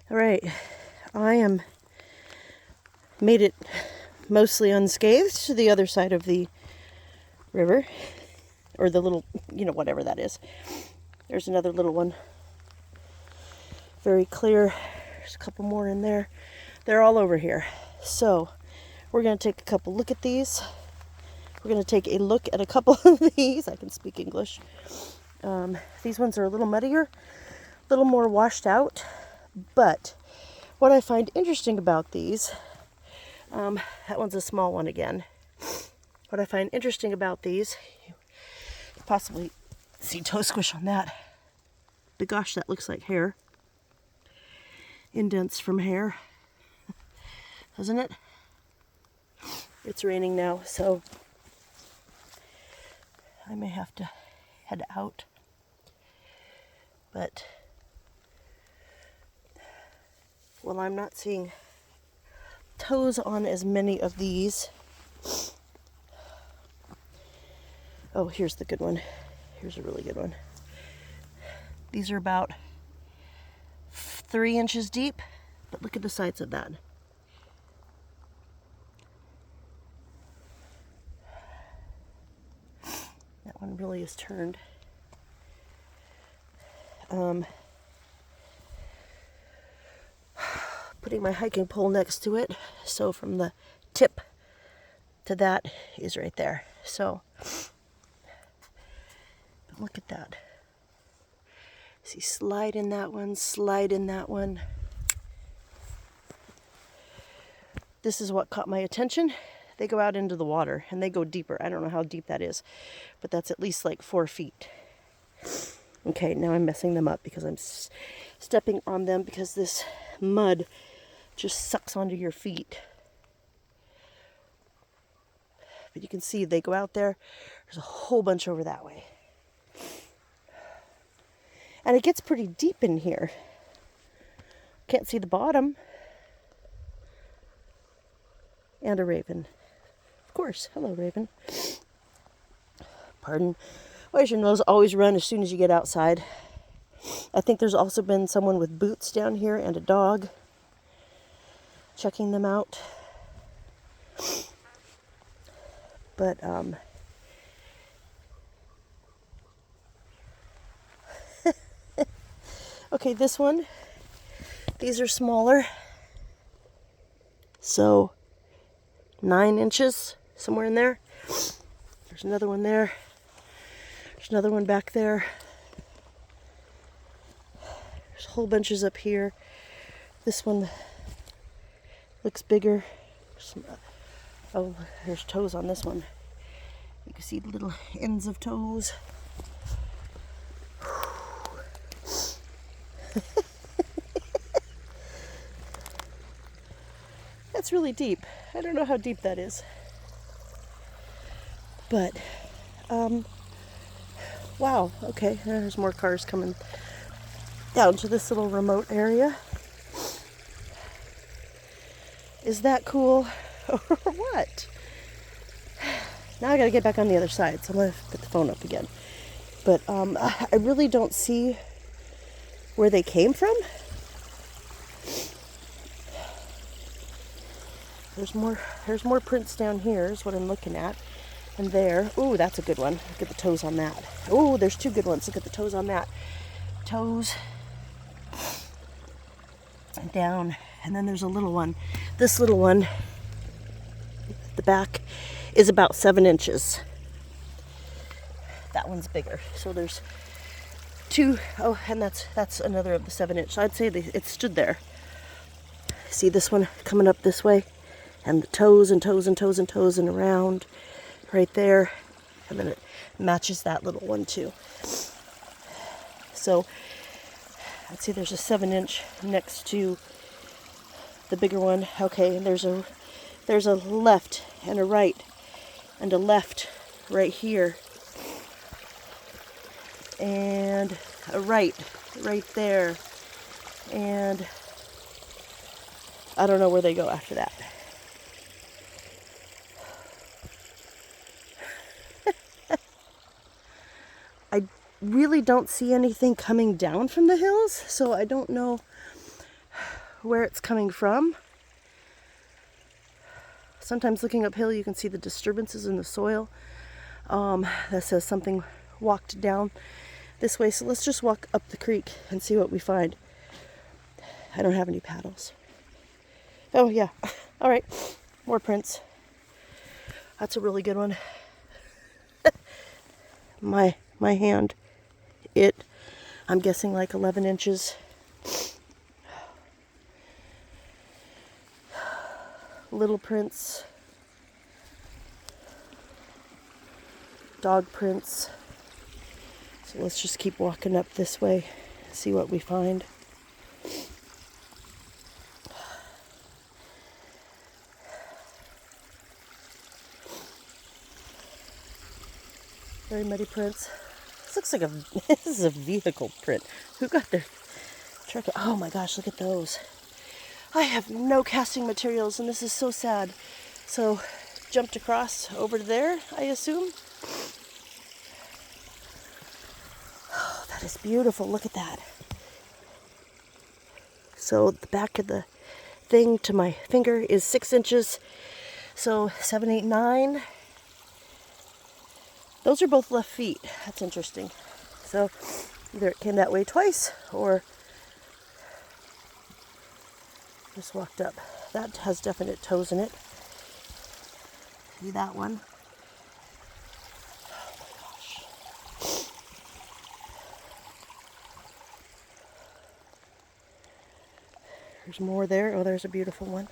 All right, I am made it mostly unscathed to the other side of the river, or the little, whatever that is. There's another little one. Very clear. There's a couple more in there. They're all over here. So we're going to take a couple look at these. We're going to take a look at a couple of these. I can speak English. These ones are a little muddier, a little more washed out. But what I find interesting about these, that one's a small one again. What I find interesting about these, you possibly see toe squish on that. But gosh, that looks like hair. Indents from hair, doesn't it? It's raining now, so I may have to head out. But, well, I'm not seeing toes on as many of these. Oh, here's the good one. Here's a really good one. These are about 3 inches deep, but look at the sides of that. That one really is turned. Putting my hiking pole next to it, so from the tip to that is right there. So, but look at that. See, slide in that one, slide in that one. This is what caught my attention. They go out into the water and they go deeper. I don't know how deep that is, but that's at least like 4 feet. Okay, now I'm messing them up because I'm stepping on them because this mud just sucks onto your feet. But you can see they go out there. There's a whole bunch over that way. And it gets pretty deep in here. Can't see the bottom. And a raven. Of course. Hello, raven. Pardon. Why does your nose always run as soon as you get outside? I think there's also been someone with boots down here and a dog checking them out. But, okay, this one, these are smaller. So, 9 inches, somewhere in there. There's another one there. There's another one back there. There's whole bunches up here. This one looks bigger. Oh, there's toes on this one. You can see the little ends of toes. That's really deep. I don't know how deep that is. But, wow, okay, there's more cars coming down to this little remote area. Is that cool or what? Now I gotta get back on the other side, so I'm gonna put the phone up again. But I really don't see where they came from. There's more prints down here is what I'm looking at. And there. Ooh, that's a good one. Look at the toes on that. Ooh, there's 2 good ones. Look at the toes on that. Toes. And down. And then there's a little one. This little one, the back, is about 7 inches. That one's bigger. So there's 2. Oh, and that's another of the 7-inch. So I'd say it stood there. See this one coming up this way? And the toes and toes and toes and toes and around right there. And then it matches that little one too. So I'd say there's a 7-inch next to the bigger one. Okay, and there's a left and a right and a left right here. And a right there. And I don't know where they go after that. I really don't see anything coming down from the hills, so I don't know where it's coming from. Sometimes looking uphill you can see the disturbances in the soil. That says something walked down this way. So let's just walk up the creek and see what we find. I don't have any paddles. Oh yeah. All right. More prints. That's a really good one. My hand. I'm guessing like 11 inches. Little prints. Dog prints. So let's just keep walking up this way, see what we find. Very muddy prints. This looks like this is a vehicle print. Who got their truck? Oh my gosh, look at those. I have no casting materials and this is so sad. So jumped across over there, I assume. Oh, that is beautiful. Look at that. So the back of the thing to my finger is 6 inches. So 7, 8, 9. Those are both left feet. That's interesting. So either it came that way twice or just walked up. That has definite toes in it. See that one? Oh my gosh. There's more there. Oh, there's a beautiful one.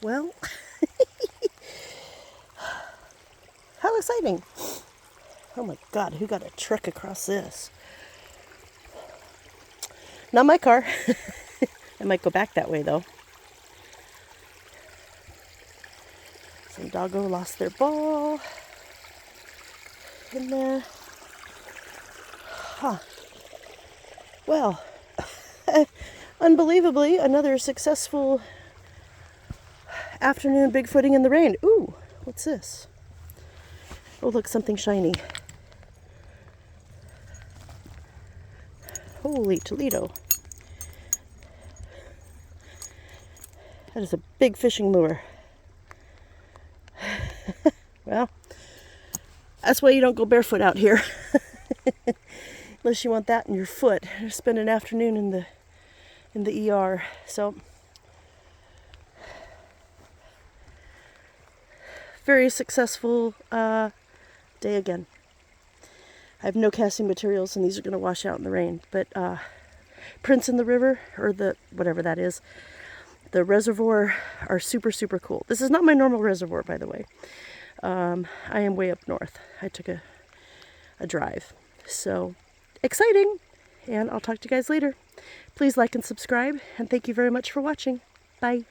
Well, how exciting. Oh my God, who got a truck across this? Not my car. I might go back that way though. Some doggo lost their ball in there. Huh. Well, unbelievably, another successful afternoon bigfooting in the rain. Ooh, what's this? Oh, look, something shiny. Holy Toledo. That is a big fishing lure. Well, that's why you don't go barefoot out here. Unless you want that in your foot. Spend an afternoon in the ER. So very successful day again. I have no casting materials and these are going to wash out in the rain. But prints in the river, or the whatever that is, the reservoir are super, super cool. This is not my normal reservoir, by the way. I am way up north. I took a drive. So exciting. And I'll talk to you guys later. Please like and subscribe. And thank you very much for watching. Bye.